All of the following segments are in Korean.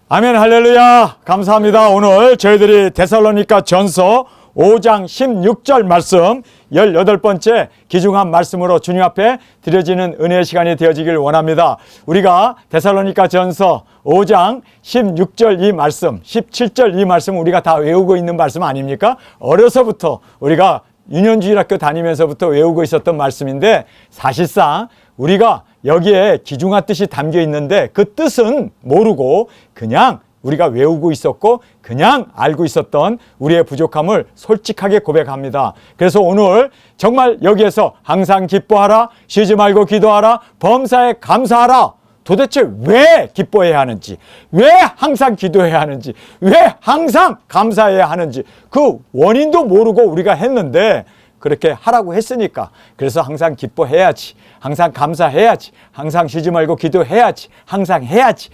아멘, 할렐루야. 감사합니다. 오늘 저희들이 데살로니가 전서 5장 16절 말씀 18번째 귀중한 말씀으로 주님 앞에 드려지는 은혜의 시간이 되어지길 원합니다. 우리가 데살로니가 전서 5장 16절 이 말씀, 17절 이 말씀 우리가 다 외우고 있는 말씀 아닙니까? 어려서부터 우리가 유년주일학교 다니면서부터 외우고 있었던 말씀인데, 사실상 우리가 여기에 귀중한 뜻이 담겨 있는데 그 뜻은 모르고 그냥 우리가 외우고 있었고 그냥 알고 있었던 우리의 부족함을 솔직하게 고백합니다. 그래서 오늘 정말 여기에서 항상 기뻐하라, 쉬지 말고 기도하라, 범사에 감사하라. 도대체 왜 기뻐해야 하는지, 왜 항상 기도해야 하는지, 왜 항상 감사해야 하는지 그 원인도 모르고 우리가 했는데, 그렇게 하라고 했으니까, 그래서 항상 기뻐해야지, 항상 감사해야지, 항상 쉬지 말고 기도해야지, 항상 해야지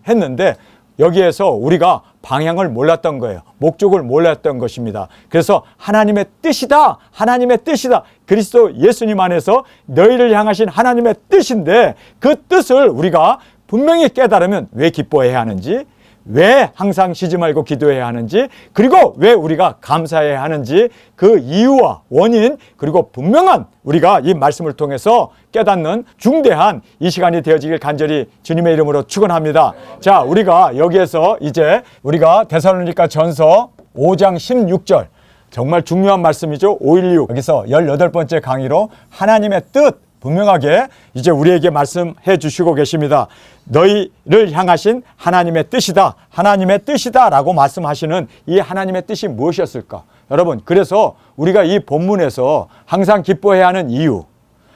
했는데, 여기에서 우리가 방향을 몰랐던 거예요. 목적을 몰랐던 것입니다. 그래서 하나님의 뜻이다, 하나님의 뜻이다, 그리스도 예수님 안에서 너희를 향하신 하나님의 뜻인데, 그 뜻을 우리가 분명히 깨달으면 왜 기뻐해야 하는지, 왜 항상 쉬지 말고 기도해야 하는지, 그리고 왜 우리가 감사해야 하는지 그 이유와 원인, 그리고 분명한 우리가 이 말씀을 통해서 깨닫는 중대한 이 시간이 되어지길 간절히 주님의 이름으로 축원합니다. 자, 우리가 여기에서 이제 우리가 데살로니가 전서 5장 16절 정말 중요한 말씀이죠. 516 여기서 18번째 강의로 하나님의 뜻 분명하게 이제 우리에게 말씀해 주시고 계십니다. 너희를 향하신 하나님의 뜻이다, 하나님의 뜻이다 라고 말씀하시는 이 하나님의 뜻이 무엇이었을까? 여러분, 그래서 우리가 이 본문에서 항상 기뻐해야 하는 이유,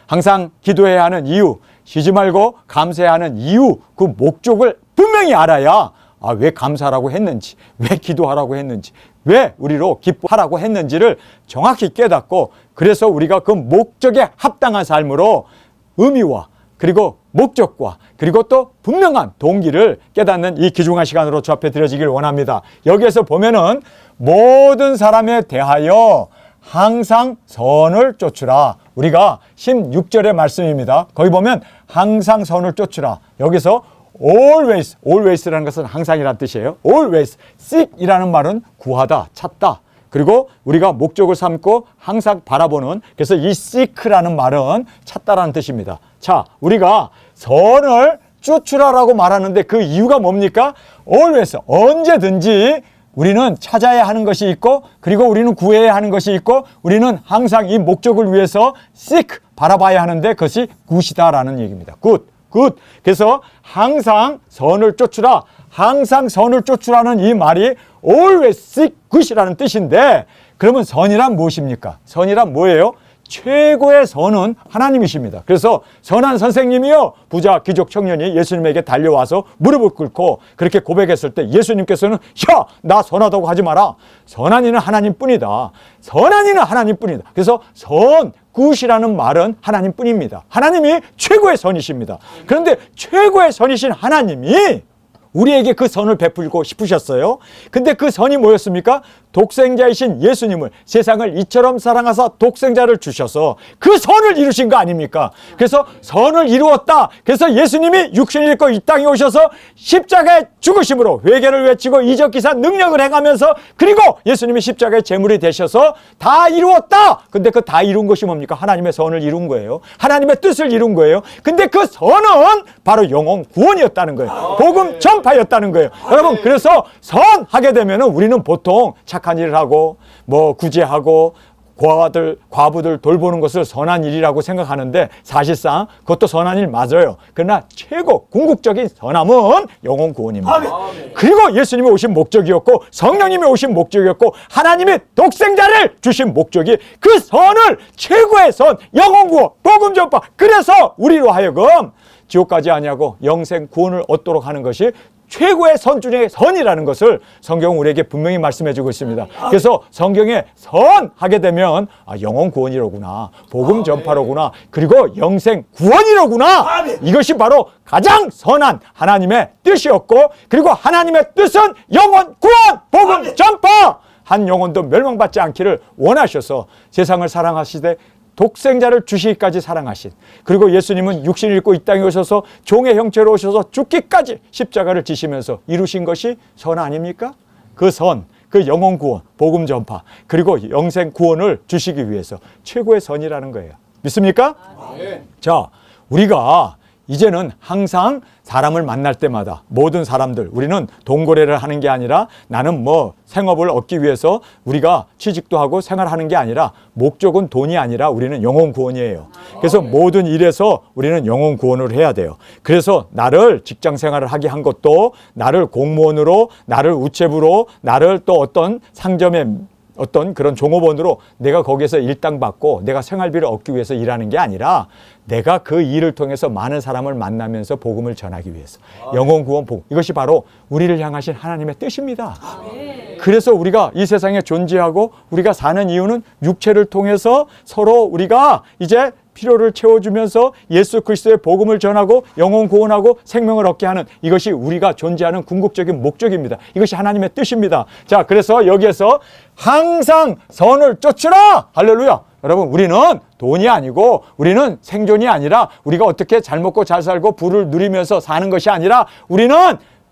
항상 기도해야 하는 이유, 쉬지 말고 감사해야 하는 이유, 그 목적을 분명히 알아야 왜 감사하라고 했는지, 왜 기도하라고 했는지, 왜 우리로 기뻐하라고 했는지를 정확히 깨닫고, 그래서 우리가 그 목적에 합당한 삶으로 의미와 그리고 목적과 그리고 또 분명한 동기를 깨닫는 이 귀중한 시간으로 주 앞에 드려지길 원합니다. 여기에서 보면은 모든 사람에 대하여 항상 선을 쫓으라. 우리가 16절의 말씀입니다. 거기 보면 항상 선을 쫓으라. 여기서 always라는 것은 항상이란 뜻이에요. always, seek이라는 말은 구하다, 찾다. 그리고 우리가 목적을 삼고 항상 바라보는, 그래서 이 seek라는 말은 찾다라는 뜻입니다. 자, 우리가 선을 쫓으라라고 말하는데 그 이유가 뭡니까? always, 언제든지 우리는 찾아야 하는 것이 있고, 그리고 우리는 구해야 하는 것이 있고, 우리는 항상 이 목적을 위해서 seek, 바라봐야 하는데 그것이 good이다라는 얘기입니다. good. 그래서 항상 선을 쫓으라, 항상 선을 쫓으라는 이 말이 always seek good이라는 뜻인데, 그러면 선이란 무엇입니까? 선이란 뭐예요? 최고의 선은 하나님이십니다. 그래서 선한 선생님이요, 부자 귀족 청년이 예수님에게 달려와서 무릎을 꿇고 그렇게 고백했을 때 예수님께서는 야, 나 선하다고 하지 마라. 선한 이는 하나님뿐이다. 선한 이는 하나님뿐이다. 그래서 굿이라는 말은 하나님뿐입니다. 하나님이 최고의 선이십니다. 그런데 최고의 선이신 하나님이 우리에게 그 선을 베풀고 싶으셨어요. 근데 그 선이 뭐였습니까? 독생자이신 예수님을 세상을 이처럼 사랑하사 독생자를 주셔서 그 선을 이루신 거 아닙니까? 그래서 선을 이루었다. 그래서 예수님이 육신을 입고 이 땅에 오셔서 십자가에 죽으심으로 회개를 외치고 이적기사 능력을 행하면서, 그리고 예수님이 십자가의 제물이 되셔서 다 이루었다. 근데 그 다 이룬 것이 뭡니까? 하나님의 선을 이룬 거예요. 하나님의 뜻을 이룬 거예요. 근데 그 선은 바로 영혼 구원이었다는 거예요. 복음 전파였다는 거예요. 여러분, 그래서 선하게 되면 우리는 보통 착한 일을 하고 구제하고 과부들 돌보는 것을 선한 일이라고 생각하는데, 사실상 그것도 선한 일 맞아요. 그러나 최고 궁극적인 선함은 영혼 구원입니다. 그리고 예수님이 오신 목적이었고, 성령님이 오신 목적이었고, 하나님이 독생자를 주신 목적이 그 선을, 최고의 선, 영혼 구원, 복음 전파, 그래서 우리로 하여금 지옥까지 아니하고 영생 구원을 얻도록 하는 것이 최고의 선 중에 선이라는 것을 성경은 우리에게 분명히 말씀해 주고 있습니다. 그래서 성경에 선하게 되면 영혼 구원이로구나, 복음 전파로구나, 그리고 영생 구원이로구나, 이것이 바로 가장 선한 하나님의 뜻이었고, 그리고 하나님의 뜻은 영혼 구원, 복음 전파, 한 영혼도 멸망받지 않기를 원하셔서 세상을 사랑하시되 독생자를 주시기까지 사랑하신, 그리고 예수님은 육신을 입고 이 땅에 오셔서 종의 형체로 오셔서 죽기까지 십자가를 지시면서 이루신 것이 선 아닙니까? 그 선, 그 영혼 구원, 복음 전파, 그리고 영생 구원을 주시기 위해서 최고의 선이라는 거예요. 믿습니까? 자, 우리가 이제는 항상 사람을 만날 때마다 모든 사람들, 우리는 동거래를 하는 게 아니라 나는 뭐 생업을 얻기 위해서 우리가 취직도 하고 생활하는 게 아니라 목적은 돈이 아니라 우리는 영혼 구원이에요. 그래서 모든 일에서 우리는 영혼 구원을 해야 돼요. 그래서 나를 직장 생활을 하게 한 것도 나를 공무원으로, 나를 우체부로, 나를 또 어떤 상점에 어떤 그런 종업원으로 내가 거기에서 일당 받고 내가 생활비를 얻기 위해서 일하는 게 아니라 내가 그 일을 통해서 많은 사람을 만나면서 복음을 전하기 위해서 영혼 구원 복음, 이것이 바로 우리를 향하신 하나님의 뜻입니다. 그래서 우리가 이 세상에 존재하고 우리가 사는 이유는 육체를 통해서 서로 우리가 이제 필요를 채워주면서 예수 그리스도의 복음을 전하고 영혼 구원하고 생명을 얻게 하는, 이것이 우리가 존재하는 궁극적인 목적입니다. 이것이 하나님의 뜻입니다. 자, 그래서 여기에서 항상 선을 쫓으라! 할렐루야! 여러분, 우리는 돈이 아니고 우리는 생존이 아니라 우리가 어떻게 잘 먹고 잘 살고 부를 누리면서 사는 것이 아니라 우리는,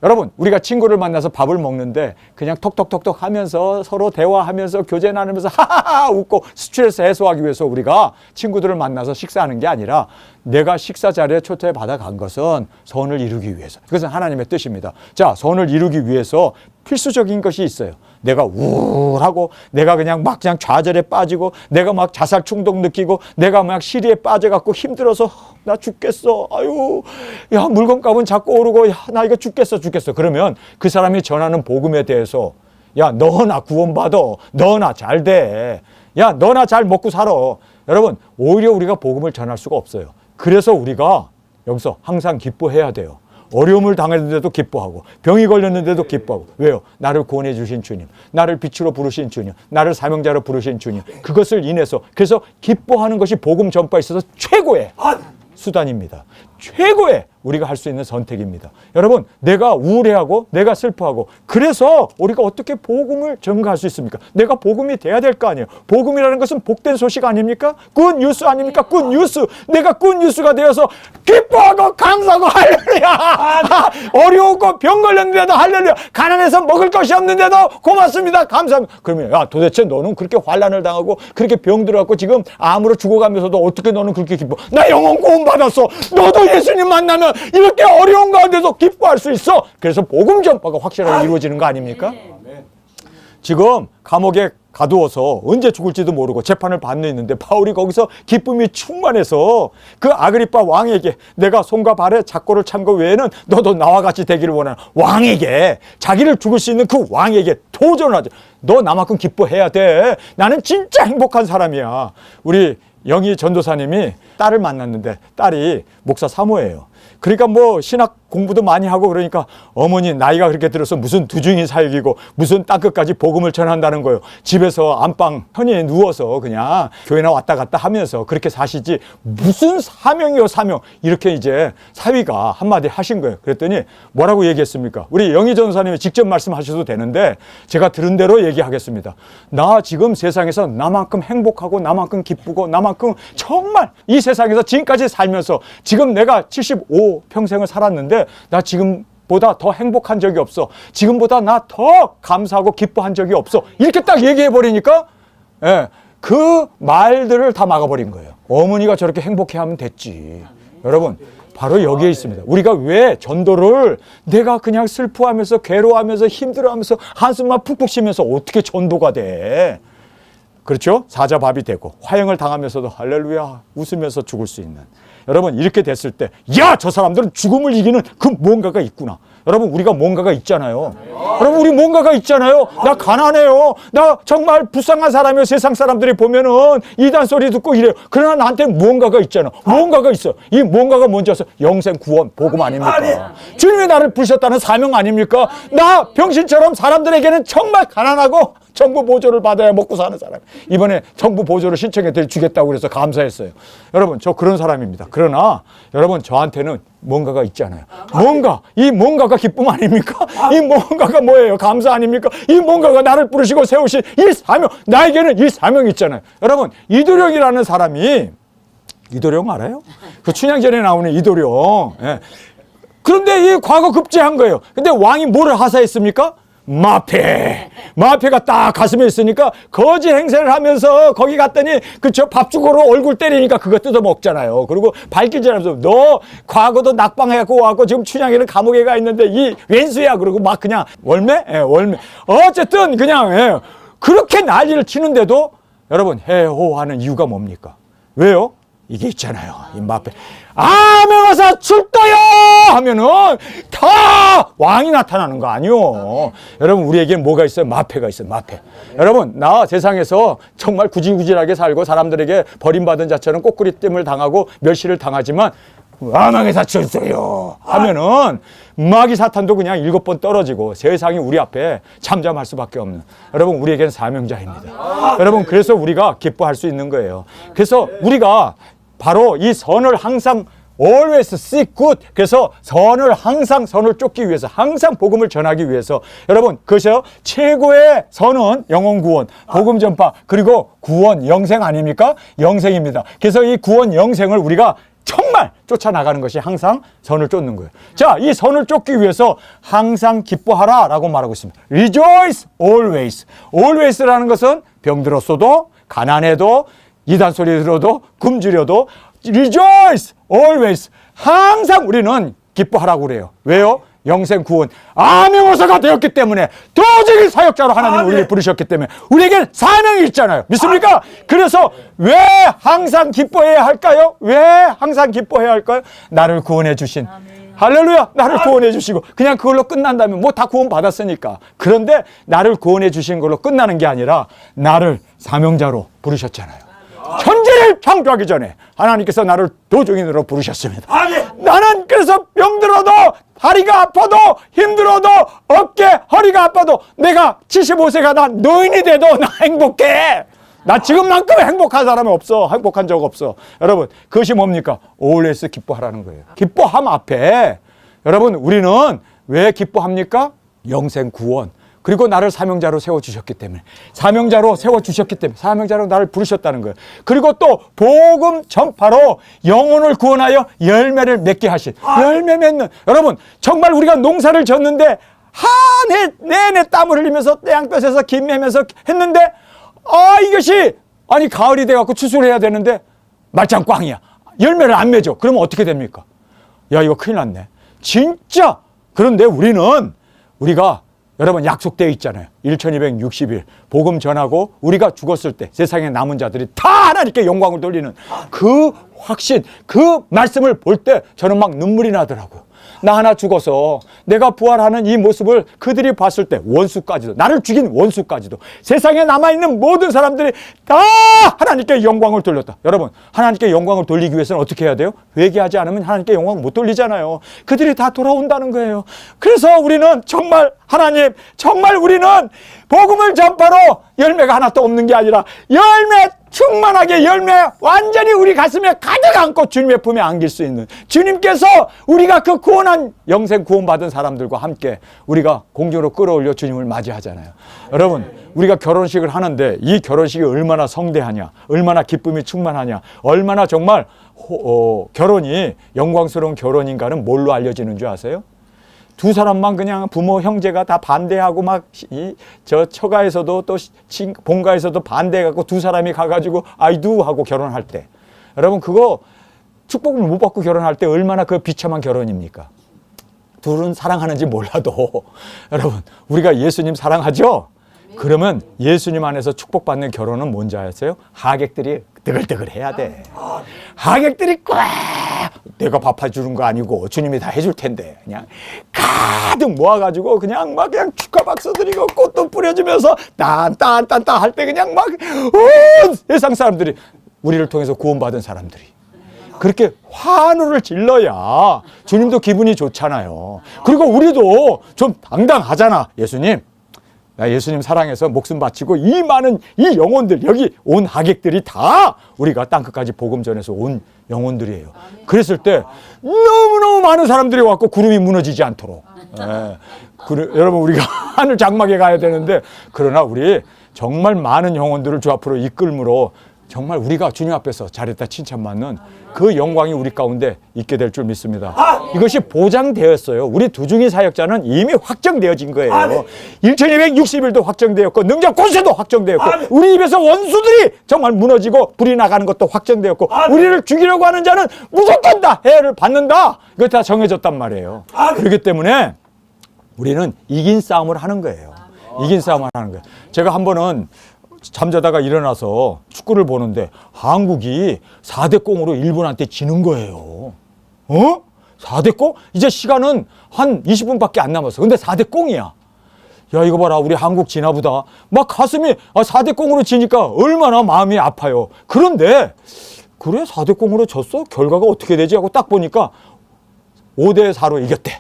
여러분, 우리가 친구를 만나서 밥을 먹는데 그냥 톡톡톡톡 하면서 서로 대화하면서 교제 나누면서 하하하 웃고 스트레스 해소하기 위해서 우리가 친구들을 만나서 식사하는 게 아니라 내가 식사 자리에 초대해 받아간 것은 선을 이루기 위해서, 그것은 하나님의 뜻입니다. 자, 선을 이루기 위해서 필수적인 것이 있어요. 내가 우울하고 내가 그냥 막 그냥 좌절에 빠지고 내가 막 자살 충동 느끼고 내가 막 시리에 빠져갖고 힘들어서 나 죽겠어. 아유, 야, 물건값은 자꾸 오르고 야, 나 이거 죽겠어. 그러면 그 사람이 전하는 복음에 대해서 야, 너나 구원받아. 너나 잘 돼. 야, 너나 잘 먹고 살아. 여러분, 오히려 우리가 복음을 전할 수가 없어요. 그래서 우리가 여기서 항상 기뻐해야 돼요. 어려움을 당했는데도 기뻐하고 병이 걸렸는데도 기뻐하고. 왜요? 나를 구원해 주신 주님, 나를 빛으로 부르신 주님, 나를 사명자로 부르신 주님, 그것을 인해서, 그래서 기뻐하는 것이 복음 전파에 있어서 최고의 수단입니다. 최고의 우리가 할 수 있는 선택입니다. 여러분, 내가 우울해하고 내가 슬퍼하고, 그래서 우리가 어떻게 복음을 전가할 수 있습니까? 내가 복음이 돼야 될 거 아니에요. 복음이라는 것은 복된 소식 아닙니까? 굿뉴스 아닙니까? 굿뉴스. 내가 굿뉴스가 되어서 기뻐하고 감사하고 할렐루야. 어려우고 병 걸렸는데도 할렐루야. 가난해서 먹을 것이 없는데도 고맙습니다. 감사합니다. 그러면 야, 도대체 너는 그렇게 환난을 당하고 그렇게 병들어갖고 지금 암으로 죽어가면서도 어떻게 너는 그렇게 기뻐? 나 영혼 구원 받았어. 너도 예수님 만나면 이렇게 어려운 가운데서 기뻐할 수 있어. 그래서 복음 전파가 확실하게 이루어지는 거 아닙니까? 지금 감옥에 가두어서 언제 죽을지도 모르고 재판을 받는 있는데 바울이 거기서 기쁨이 충만해서 그 아그리파 왕에게 내가 손과 발에 작고를 찬 것 외에는 너도 나와 같이 되기를 원하는 왕에게, 자기를 죽을 수 있는 그 왕에게 도전을 하죠. 너 나만큼 기뻐해야 돼. 나는 진짜 행복한 사람이야. 우리 영희 전도사님이 딸을 만났는데 딸이 목사 사모예요. 그러니까 뭐 신학 공부도 많이 하고 그러니까 어머니 나이가 그렇게 들어서 무슨 두중인 사역이고 무슨 땅끝까지 복음을 전한다는 거예요. 집에서 안방 편의에 누워서 그냥 교회나 왔다 갔다 하면서 그렇게 사시지 무슨 사명이요 사명. 이렇게 이제 사위가 한마디 하신 거예요. 그랬더니 뭐라고 얘기했습니까? 우리 영희 전도사님이 직접 말씀하셔도 되는데 제가 들은 대로 얘기하겠습니다. 나 지금 세상에서 나만큼 행복하고 나만큼 기쁘고 나만큼 정말 이 세상에서 지금까지 살면서 지금 내가 75 평생을 살았는데 나 지금보다 더 행복한 적이 없어. 지금보다 나 더 감사하고 기뻐한 적이 없어. 이렇게 딱 얘기해 버리니까 그 말들을 다 막아버린 거예요. 어머니가 저렇게 행복해하면 됐지. 여러분, 바로 여기에 있습니다. 우리가 왜 전도를 내가 그냥 슬퍼하면서 괴로워하면서 힘들어하면서 한숨만 푹푹 쉬면서 어떻게 전도가 돼? 그렇죠? 사자밥이 되고 화형을 당하면서도 할렐루야 웃으면서 죽을 수 있는. 여러분, 이렇게 됐을 때 야, 저 사람들은 죽음을 이기는 그 뭔가가 있구나. 여러분, 우리가 뭔가가 있잖아요. 여러분, 우리 뭔가가 있잖아요. 나 가난해요. 나 정말 불쌍한 사람이에요. 세상 사람들이 보면은 이단 소리 듣고 이래요. 그러나 나한테 뭔가가 있잖아. 뭔가가 있어. 이 뭔가가 뭔지 아세요? 영생 구원 복음 아닙니까? 주님이 나를 부르셨다는 사명 아닙니까? 나 병신처럼 사람들에게는 정말 가난하고 정부 보조를 받아야 먹고 사는 사람. 이번에 정부 보조를 신청해 주겠다고 그래서 감사했어요. 여러분, 저 그런 사람입니다. 그러나 여러분, 저한테는 뭔가가 있잖아요. 뭔가, 이 뭔가가 기쁨 아닙니까? 이 뭔가가 뭐예요? 감사 아닙니까? 이 뭔가가 나를 부르시고 세우신 이 사명, 나에게는 이 사명이 있잖아요. 여러분, 이도령이라는 사람이, 이도령 알아요? 그 춘향전에 나오는 이도령. 예. 그런데 이 과거 급제한 거예요. 근데 왕이 뭐를 하사했습니까? 마패가 딱 가슴에 있으니까 거지 행세를 하면서 거기 갔더니 그저 밥주고로 얼굴 때리니까 그거 뜯어 먹잖아요. 그리고 발길질하면서 너 과거도 낙방해갖고 와갖고 지금 춘향이는 감옥에 가 있는데 이 왼수야. 그러고 막 그냥 월매? 예, 월매. 어쨌든 그냥 예, 그렇게 난리를 치는데도 여러분 해호하는 이유가 뭡니까? 왜요? 이게 있잖아요. 이 마패. 아명하사 출도요! 하면은 다 왕이 나타나는 거 아니요. 여러분, 우리에게 뭐가 있어요? 마패가 있어요. 마패. 여러분, 나 세상에서 정말 구질구질하게 살고 사람들에게 버림받은 자처럼 꼬꾸리땜을 당하고 멸시를 당하지만 아명하사 출도요! 하면은 마귀 사탄도 그냥 7번 떨어지고 세상이 우리 앞에 잠잠할 수밖에 없는, 여러분, 우리에게는 사명자입니다. 여러분, 그래서 우리가 기뻐할 수 있는 거예요. 그래서 우리가 바로 이 선을 항상 always seek good. 그래서 선을 항상 선을 쫓기 위해서, 항상 복음을 전하기 위해서, 여러분, 그래서 최고의 선은 영혼 구원, 복음 전파, 그리고 구원, 영생 아닙니까? 영생입니다. 그래서 이 구원, 영생을 우리가 정말 쫓아나가는 것이 항상 선을 쫓는 거예요. 자, 이 선을 쫓기 위해서 항상 기뻐하라 라고 말하고 있습니다. Rejoice always. Always라는 것은 병들었어도, 가난해도, 이단 소리 들어도, 굶주려도 rejoice always. 항상 우리는 기뻐하라고 그래요. 왜요? 영생 구원 아명호사가 되었기 때문에, 도저히 사역자로 하나님은 우리를 부르셨기 때문에 우리에겐 사명이 있잖아요. 믿습니까? 그래서 왜 항상 기뻐해야 할까요? 왜 항상 기뻐해야 할까요? 나를 구원해 주신, 할렐루야, 나를 구원해 주시고 그냥 그걸로 끝난다면 뭐 다 구원 받았으니까. 그런데 나를 구원해 주신 걸로 끝나는 게 아니라 나를 사명자로 부르셨잖아요. 천지를 창조하기 전에 하나님께서 나를 도종인으로 부르셨습니다. 나는 그래서 병들어도, 다리가 아파도, 힘들어도, 어깨 허리가 아파도, 내가 75세가 난 노인이 돼도 나 행복해. 나 지금만큼 행복한 사람이 없어. 행복한 적 없어. 여러분, 그것이 뭡니까? always 기뻐하라는 거예요. 기뻐함 앞에 여러분, 우리는 왜 기뻐합니까? 영생 구원, 그리고 나를 사명자로 세워주셨기 때문에, 사명자로 세워주셨기 때문에, 사명자로 나를 부르셨다는 거예요. 그리고 또 복음 전파로 영혼을 구원하여 열매를 맺게 하신, 열매 맺는, 여러분, 정말 우리가 농사를 졌는데 한 해 내내 땀을 흘리면서 떼양볕에서 김 매면서 했는데, 이것이 아니 가을이 돼갖고 추수를 해야 되는데 말짱 꽝이야. 열매를 안 맺어. 그러면 어떻게 됩니까? 야, 이거 큰일 났네. 진짜. 그런데 우리가 여러분 약속되어 있잖아요. 1260일 복음 전하고 우리가 죽었을 때 세상에 남은 자들이 다 하나님께 영광을 돌리는 그 확신, 그 말씀을 볼 때 저는 막 눈물이 나더라고요. 나 하나 죽어서 내가 부활하는 이 모습을 그들이 봤을 때, 원수까지도, 나를 죽인 원수까지도, 세상에 남아있는 모든 사람들이 다 하나님께 영광을 돌렸다. 여러분, 하나님께 영광을 돌리기 위해서는 어떻게 해야 돼요? 회개하지 않으면 하나님께 영광을 못 돌리잖아요. 그들이 다 돌아온다는 거예요. 그래서 우리는 정말, 하나님, 정말 우리는 복음을 전파로 열매가 하나도 없는 게 아니라 열매 충만하게, 열매 완전히 우리 가슴에 가득 안고 주님의 품에 안길 수 있는, 주님께서 우리가 그 구원한, 영생 구원받은 사람들과 함께 우리가 공중으로 끌어올려 주님을 맞이하잖아요. 여러분, 우리가 결혼식을 하는데 이 결혼식이 얼마나 성대하냐, 얼마나 기쁨이 충만하냐, 얼마나 정말 결혼이 영광스러운 결혼인가는 뭘로 알려지는 줄 아세요? 두 사람만 그냥 부모 형제가 다 반대하고 막 저 처가에서도 또 본가에서도 반대해갖고 두 사람이 가가지고 아이두 하고 결혼할 때, 여러분, 그거 축복을 못 받고 결혼할 때 얼마나 그 비참한 결혼입니까? 둘은 사랑하는지 몰라도 여러분, 우리가 예수님 사랑하죠? 그러면 예수님 안에서 축복받는 결혼은 뭔지 아세요? 하객들이 뜨글뜨글 해야 돼. 하객들이 꽉, 내가 밥 해주는 거 아니고 주님이 다 해줄 텐데 그냥 가득 모아가지고 그냥 막 그냥 축하 박수 드리고 꽃도 뿌려주면서 딴딴딴딴 할 때 그냥 막 온 세상 사람들이, 우리를 통해서 구원받은 사람들이 그렇게 환호를 질러야 주님도 기분이 좋잖아요. 그리고 우리도 좀 당당하잖아. 예수님, 나 예수님 사랑해서 목숨 바치고 이 많은 이 영혼들, 여기 온 하객들이 다 우리가 땅끝까지 복음 전해서 온 영혼들이에요. 그랬을 때 너무너무 많은 사람들이 왔고 구름이 무너지지 않도록. 예. 여러분, 우리가 하늘 장막에 가야 되는데, 그러나 우리 정말 많은 영혼들을 주 앞으로 이끌므로 정말 우리가 주님 앞에서 잘했다 칭찬받는 그 영광이 우리 가운데 있게 될 줄 믿습니다. 이것이 보장되었어요. 우리 두중이 사역자는 이미 확정되어진 거예요. 1260일도 확정되었고, 능력 권세도 확정되었고, 우리 입에서 원수들이 정말 무너지고 불이 나가는 것도 확정되었고, 우리를 죽이려고 하는 자는 무조건 다 해를 받는다. 이거 다 정해졌단 말이에요. 그렇기 때문에 우리는 이긴 싸움을 하는 거예요. 이긴 싸움을 하는 거예요. 제가 한 번은 잠자다가 일어나서 축구를 보는데 한국이 4대0으로 일본한테 지는 거예요. 4대0? 이제 시간은 한 20분밖에 안 남았어. 근데 4대0이야. 야, 이거 봐라. 우리 한국 지나보다 막 가슴이 4대0으로 지니까 얼마나 마음이 아파요. 그런데 그래 4대0으로 졌어? 결과가 어떻게 되지? 하고 딱 보니까 5대4로 이겼대.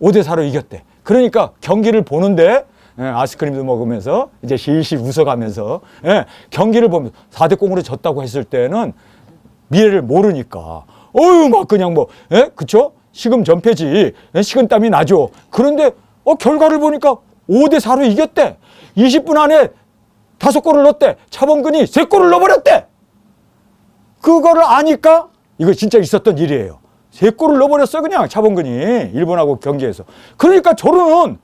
5대4로 이겼대. 그러니까 경기를 보는데 아이스크림도 먹으면서 이제 실실 웃어가면서 경기를 보면서 4대0으로 졌다고 했을 때는 미래를 모르니까 막 그냥 그쵸? 식은전폐지. 식은땀이 나죠. 그런데 결과를 보니까 5대4로 이겼대. 20분 안에 5골을 넣었대. 차범근이 3골을 넣어버렸대. 그거를 아니까 이거 진짜 있었던 일이에요. 3골을 넣어버렸어 그냥 차범근이 일본하고 경기에서. 그러니까 저는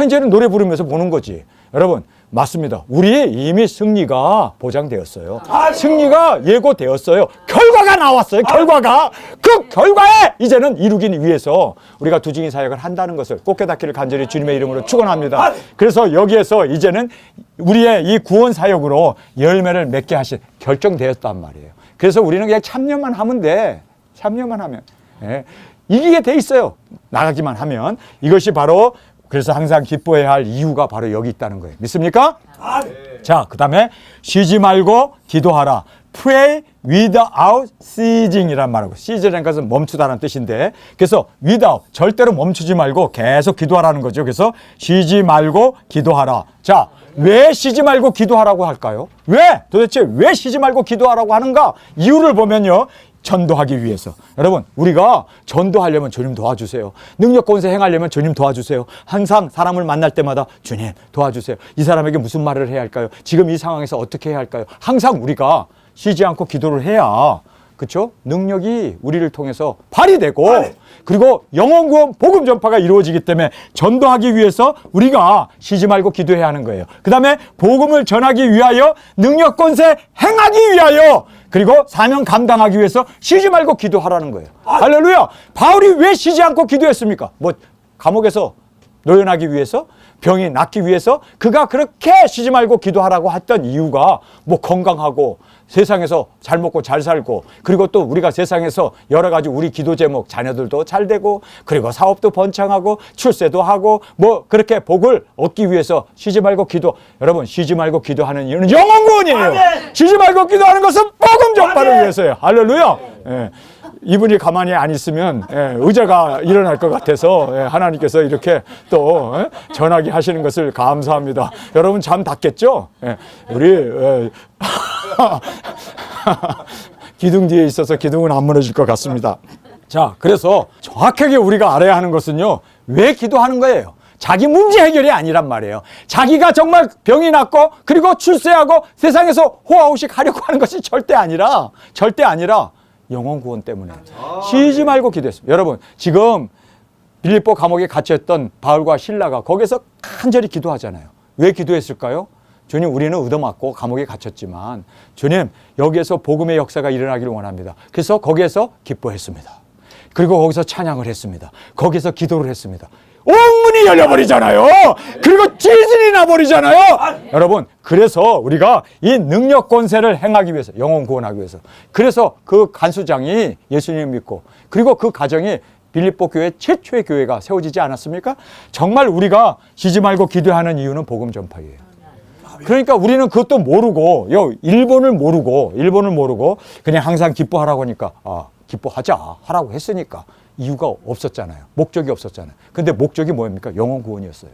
이제는 노래 부르면서 보는 거지. 여러분, 맞습니다. 우리의 이미 승리가 보장되었어요. 승리가 예고되었어요. 결과가 나왔어요. 결과가. 그 결과에 이제는 이루기 위해서 우리가 두중이 사역을 한다는 것을 꼭 깨닫기를 간절히 주님의 이름으로 축원합니다. 그래서 여기에서 이제는 우리의 이 구원 사역으로 열매를 맺게 하신 결정되었단 말이에요. 그래서 우리는 그냥 참여만 하면 돼. 참여만 하면. 이기게 돼 있어요. 나가기만 하면. 이것이 바로, 그래서 항상 기뻐해야 할 이유가 바로 여기 있다는 거예요. 믿습니까? 자, 그 다음에 쉬지 말고 기도하라. Pray without ceasing이란 말하고, ceasing이라는 것은 멈추다라는 뜻인데, 그래서 without, 절대로 멈추지 말고 계속 기도하라는 거죠. 그래서 쉬지 말고 기도하라. 자, 왜 쉬지 말고 기도하라고 할까요? 왜? 도대체 왜 쉬지 말고 기도하라고 하는가? 이유를 보면요. 전도하기 위해서. 여러분, 우리가 전도하려면 주님 도와주세요. 능력 권세 행하려면 주님 도와주세요. 항상 사람을 만날 때마다 주님 도와주세요. 이 사람에게 무슨 말을 해야 할까요? 지금 이 상황에서 어떻게 해야 할까요? 항상 우리가 쉬지 않고 기도를 해야, 그렇죠? 능력이 우리를 통해서 발휘되고, 그리고 영혼 구원 복음 전파가 이루어지기 때문에 전도하기 위해서 우리가 쉬지 말고 기도해야 하는 거예요. 그 다음에 복음을 전하기 위하여, 능력 권세 행하기 위하여, 그리고 사명 감당하기 위해서 쉬지 말고 기도하라는 거예요. 할렐루야. 바울이 왜 쉬지 않고 기도했습니까? 감옥에서 노연하기 위해서, 병이 낫기 위해서 그가 그렇게 쉬지 말고 기도하라고 했던 이유가 건강하고 세상에서 잘 먹고 잘 살고, 그리고 또 우리가 세상에서 여러 가지 우리 기도 제목, 자녀들도 잘 되고, 그리고 사업도 번창하고 출세도 하고 그렇게 복을 얻기 위해서 쉬지 말고 기도. 여러분, 쉬지 말고 기도하는 이유는 영혼 구원이에요. 쉬지 말고 기도하는 것은 복음 전파를 위해서예요. 할렐루야. 이분이 가만히 안 있으면 의자가 일어날 것 같아서 하나님께서 이렇게 또 전하게 하시는 것을 감사합니다. 여러분 잠 닿겠죠? 우리 기둥 뒤에 있어서 기둥은 안 무너질 것 같습니다. 자, 그래서 정확하게 우리가 알아야 하는 것은요, 왜 기도하는 거예요? 자기 문제 해결이 아니란 말이에요. 자기가 정말 병이 낫고, 그리고 출세하고 세상에서 호화호식 하려고 하는 것이 절대 아니라 영혼 구원 때문에 쉬지 말고 기도했습니다. 여러분, 지금 빌립보 감옥에 갇혔던 바울과 실라가 거기서 간절히 기도하잖아요. 왜 기도했을까요? 주님, 우리는 얻어맞고 감옥에 갇혔지만 주님, 여기에서 복음의 역사가 일어나기를 원합니다. 그래서 거기에서 기뻐했습니다. 그리고 거기서 찬양을 했습니다. 거기서 기도를 했습니다. 온 문이 열려버리잖아요. 그리고 지진이 나버리잖아요. 여러분, 그래서 우리가 이 능력 권세를 행하기 위해서, 영혼 구원하기 위해서, 그래서 그 간수장이 예수님을 믿고, 그리고 그 가정이 빌립보 교회 최초의 교회가 세워지지 않았습니까? 정말 우리가 쉬지 말고 기도하는 이유는 복음 전파예요. 그러니까 우리는 그것도 모르고, 일본을 모르고 그냥 항상 기뻐하라고 하니까, 기뻐하자 하라고 했으니까 이유가 없었잖아요. 목적이 없었잖아요. 근데 목적이 뭐입니까? 영혼 구원이었어요.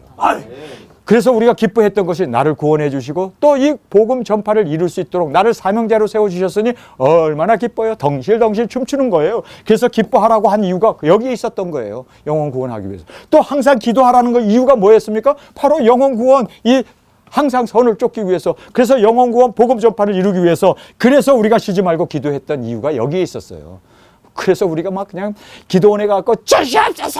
그래서 우리가 기뻐했던 것이 나를 구원해 주시고 또 이 복음 전파를 이룰 수 있도록 나를 사명자로 세워주셨으니 얼마나 기뻐요. 덩실덩실 춤추는 거예요. 그래서 기뻐하라고 한 이유가 여기에 있었던 거예요. 영혼 구원하기 위해서. 또 항상 기도하라는 거 이유가 뭐였습니까? 바로 영혼 구원, 이 항상 선을 쫓기 위해서. 그래서 영혼 구원 복음 전파를 이루기 위해서. 그래서 우리가 쉬지 말고 기도했던 이유가 여기에 있었어요. 그래서 우리가 막 그냥 기도원에 가서 주시옵소서,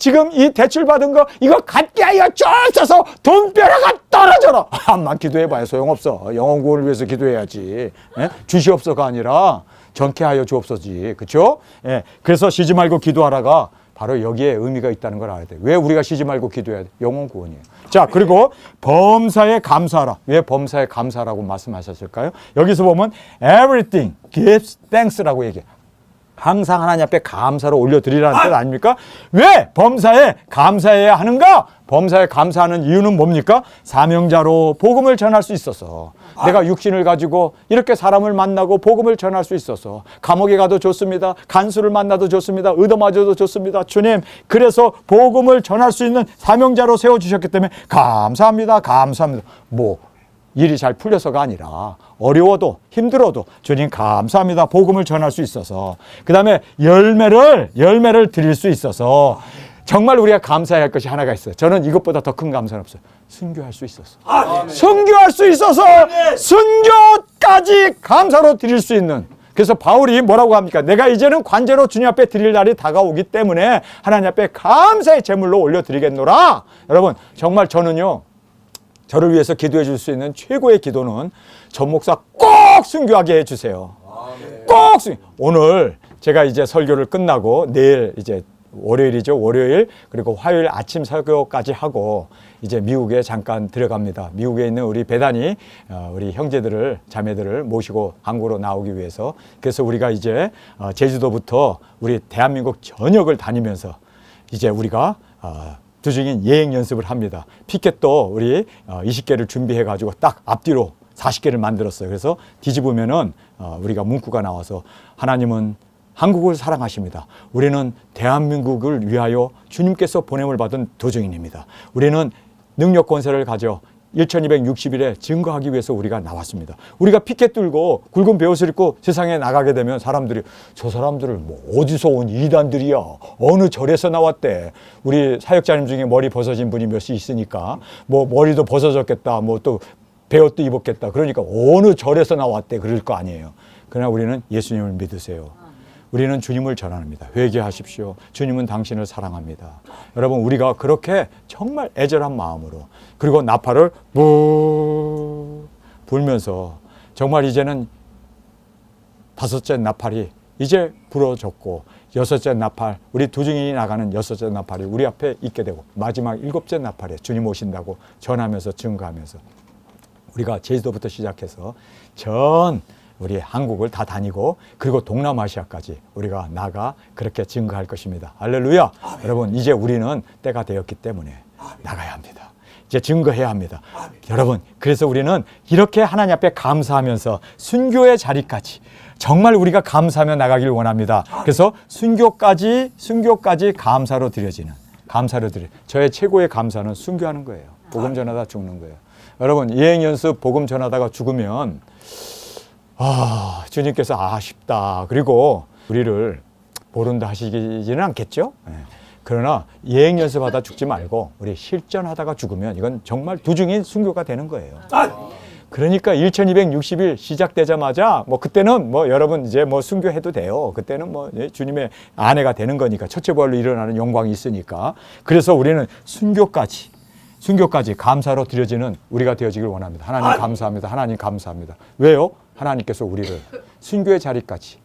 지금 이 대출받은 거 이거 갚게 하여 주옵소서, 돈벼락가 떨어져라. 암만 기도해봐야 소용없어. 영혼 구원을 위해서 기도해야지. 예? 주시옵소서가 아니라 정케 하여 주옵소서지. 그렇죠? 예. 그래서 쉬지 말고 기도하라가 바로 여기에 의미가 있다는 걸 알아야 돼. 왜 우리가 쉬지 말고 기도해야 돼? 영혼 구원이에요. 자, 그리고 범사에 감사하라. 왜 범사에 감사라고 말씀하셨을까요? 여기서 보면 everything gives thanks라고 얘기해요. 항상 하나님 앞에 감사로 올려드리라는 뜻 아닙니까? 왜 범사에 감사해야 하는가? 범사에 감사하는 이유는 뭡니까? 사명자로 복음을 전할 수 있어서, 내가 육신을 가지고 이렇게 사람을 만나고 복음을 전할 수 있어서, 감옥에 가도 좋습니다. 간수를 만나도 좋습니다. 얻어맞아도 좋습니다. 주님, 그래서 복음을 전할 수 있는 사명자로 세워주셨기 때문에 감사합니다. 감사합니다. 뭐 일이 잘 풀려서가 아니라 어려워도 힘들어도 주님 감사합니다. 복음을 전할 수 있어서, 그 다음에 열매를 드릴 수 있어서 정말 우리가 감사해야 할 것이 하나가 있어요. 저는 이것보다 더 큰 감사는 없어요. 순교할 수 있어서. 순교할 수 있어서 순교까지 감사로 드릴 수 있는. 그래서 바울이 뭐라고 합니까? 내가 이제는 관제로 주님 앞에 드릴 날이 다가오기 때문에 하나님 앞에 감사의 제물로 올려드리겠노라. 여러분, 정말 저는요, 저를 위해서 기도해 줄 수 있는 최고의 기도는 전 목사 꼭 순교하게 해주세요. 꼭 순교. 오늘 제가 이제 설교를 끝나고 내일 이제 월요일이죠. 월요일 그리고 화요일 아침 설교까지 하고 이제 미국에 잠깐 들어갑니다. 미국에 있는 우리 배단이 우리 형제들을 자매들을 모시고 한국으로 나오기 위해서. 그래서 우리가 이제 제주도부터 우리 대한민국 전역을 다니면서 이제 우리가 두중인 예행 연습을 합니다. 피켓도 우리 20개를 준비해 가지고 딱 앞뒤로 40개를 만들었어요. 그래서 뒤집으면은 우리가 문구가 나와서 하나님은 한국을 사랑하십니다. 우리는 대한민국을 위하여 주님께서 보냄을 받은 도중인입니다. 우리는 능력 권세를 가져 1260일에 증거하기 위해서 우리가 나왔습니다. 우리가 피켓 들고 굵은 베옷을 입고 세상에 나가게 되면 사람들이 저 사람들을 뭐 어디서 온 이단들이야, 어느 절에서 나왔대. 우리 사역자님 중에 머리 벗어진 분이 몇이 있으니까 뭐 머리도 벗어졌겠다, 뭐 또 베옷도 입었겠다. 그러니까 어느 절에서 나왔대 그럴 거 아니에요. 그러나 우리는 예수님을 믿으세요. 우리는 주님을 전합니다. 회개하십시오. 주님은 당신을 사랑합니다. 여러분, 우리가 그렇게 정말 애절한 마음으로, 그리고 나팔을 불면서 정말 이제는 5째 나팔이 이제 불어졌고, 6째 나팔, 우리 두중인이 나가는 6째 나팔이 우리 앞에 있게 되고, 마지막 7째 나팔에 주님 오신다고 전하면서 증거하면서 우리가 제주도부터 시작해서 전 우리 한국을 다 다니고 그리고 동남아시아까지 우리가 나가 그렇게 증거할 것입니다. 할렐루야. 아멘. 여러분, 이제 우리는 때가 되었기 때문에 아멘. 나가야 합니다. 이제 증거해야 합니다. 아멘. 여러분, 그래서 우리는 이렇게 하나님 앞에 감사하면서 순교의 자리까지 정말 우리가 감사하며 나가길 원합니다. 아멘. 그래서 순교까지 감사로 드려지는, 저의 최고의 감사는 순교하는 거예요. 복음 전하다 죽는 거예요. 여러분, 예행 연습 복음 전하다가 죽으면 주님께서 아쉽다, 그리고 우리를 모른다 하시지는 않겠죠. 그러나 예행 연습하다 죽지 말고 우리 실전하다가 죽으면 이건 정말 두중인 순교가 되는 거예요. 그러니까 1260일 시작되자마자 뭐 그때는 뭐 여러분 이제 뭐 순교해도 돼요. 그때는 뭐 주님의 아내가 되는 거니까, 첫째 부활로 일어나는 영광이 있으니까. 그래서 우리는 순교까지 감사로 드려지는 우리가 되어지길 원합니다. 하나님 감사합니다. 하나님 감사합니다. 왜요? 하나님께서 우리를 순교의 자리까지.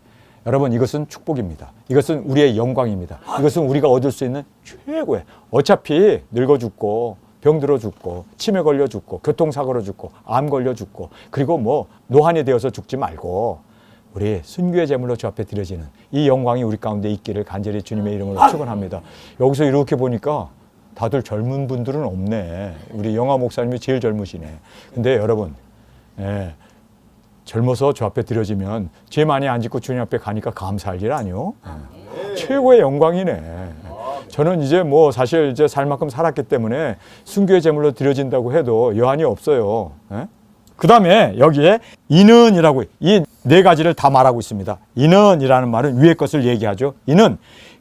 여러분, 이것은 축복입니다. 이것은 우리의 영광입니다. 이것은 우리가 얻을 수 있는 최고의, 어차피 늙어 죽고 병들어 죽고 치매 걸려 죽고 교통사고로 죽고 암 걸려 죽고 그리고 뭐 노환이 되어서 죽지 말고 우리 순교의 제물로 주 앞에 드려지는 이 영광이 우리 가운데 있기를 간절히 주님의 이름으로 축원합니다. 여기서 이렇게 보니까 다들 젊은 분들은 없네. 우리 영화 목사님이 제일 젊으시네. 근데 여러분, 젊어서 주 앞에 드려지면 죄 많이 안 짓고 주님 앞에 가니까 감사할 일 아니요? 최고의 영광이네. 저는 이제 뭐 사실 이제 살 만큼 살았기 때문에 순교의 제물로 드려진다고 해도 여한이 없어요. 그 다음에 여기에 이는이라고 이 네 가지를 다 말하고 있습니다. 이는이라는 말은 위의 것을 얘기하죠. 이는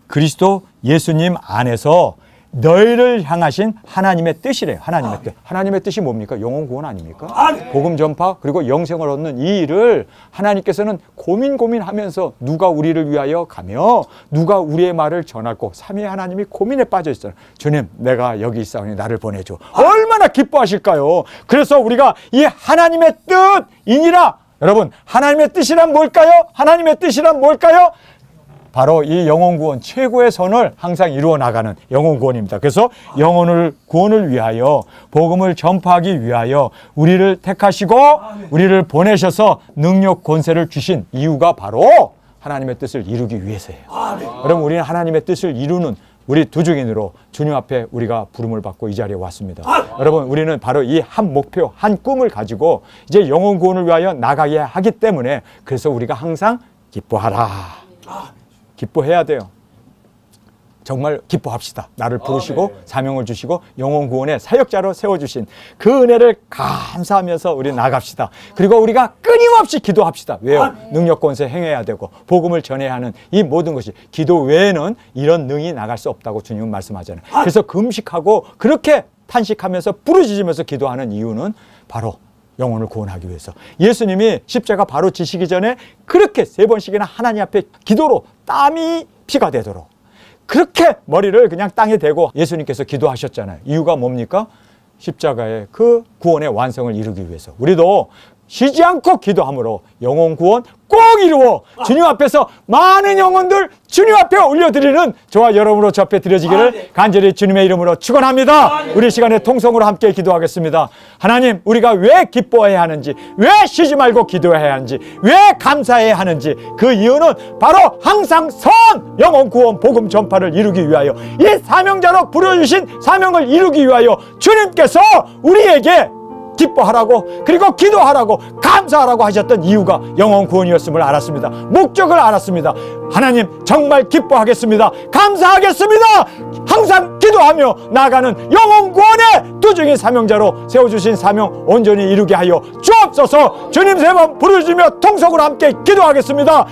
그리스도 예수님 안에서 너희를 향하신 하나님의 뜻이래요. 하나님의 뜻. 하나님의 뜻이 뭡니까? 영혼 구원 아닙니까? 복음 전파 그리고 영생을 얻는 이 일을 하나님께서는 고민하면서 누가 우리를 위하여 가며 누가 우리의 말을 전하고 삼위 하나님이 고민에 빠져 있어요. 주님, 내가 여기 있사오니 나를 보내줘. 얼마나 기뻐하실까요? 그래서 우리가 이 하나님의 뜻이니라. 여러분, 하나님의 뜻이란 뭘까요? 하나님의 뜻이란 뭘까요? 바로 이 영혼 구원, 최고의 선을 항상 이루어 나가는 영혼 구원입니다. 그래서 영혼을 구원을 위하여 복음을 전파하기 위하여 우리를 택하시고 우리를 보내셔서 능력 권세를 주신 이유가 바로 하나님의 뜻을 이루기 위해서예요. 여러분, 우리는 하나님의 뜻을 이루는 우리 두 증인으로 주님 앞에 우리가 부름을 받고 이 자리에 왔습니다. 여러분, 우리는 바로 이 한 목표, 한 꿈을 가지고 이제 영혼 구원을 위하여 나가게 하기 때문에 그래서 우리가 항상 기뻐하라. 기뻐해야 돼요. 정말 기뻐합시다. 나를 부르시고 사명을 주시고 영혼 구원의 사역자로 세워주신 그 은혜를 감사하면서 우리 나갑시다. 그리고 우리가 끊임없이 기도합시다. 왜요? 능력 권세 행해야 되고 복음을 전해야 하는 이 모든 것이 기도 외에는 이런 능이 나갈 수 없다고 주님은 말씀하잖아요. 그래서 금식하고 그렇게 탄식하면서 부르짖으면서 기도하는 이유는 바로 영혼을 구원하기 위해서. 예수님이 십자가 바로 지시기 전에 그렇게 3번씩이나 하나님 앞에 기도로 땀이 피가 되도록 그렇게 머리를 그냥 땅에 대고 예수님께서 기도하셨잖아요. 이유가 뭡니까? 십자가의 그 구원의 완성을 이루기 위해서. 우리도 쉬지 않고 기도함으로 영혼 구원 꼭 이루어 주님 앞에서 많은 영혼들 주님 앞에 올려드리는 저와 여러분으로 저 앞에 드려지기를 간절히 주님의 이름으로 축원합니다. 우리 시간에 통성으로 함께 기도하겠습니다. 하나님, 우리가 왜 기뻐해야 하는지, 왜 쉬지 말고 기도해야 하는지, 왜 감사해야 하는지 그 이유는 바로 항상 선 영혼 구원 복음 전파를 이루기 위하여 이 사명자로 부르주신 사명을 이루기 위하여 주님께서 우리에게 기뻐하라고 그리고 기도하라고 감사하라고 하셨던 이유가 영혼 구원이었음을 알았습니다. 목적을 알았습니다. 하나님, 정말 기뻐하겠습니다. 감사하겠습니다. 항상 기도하며 나아가는 영혼 구원의 두 증인 사명자로 세워주신 사명 온전히 이루게 하여 주옵소서. 주님 3번 부르짖으며 통성으로 함께 기도하겠습니다.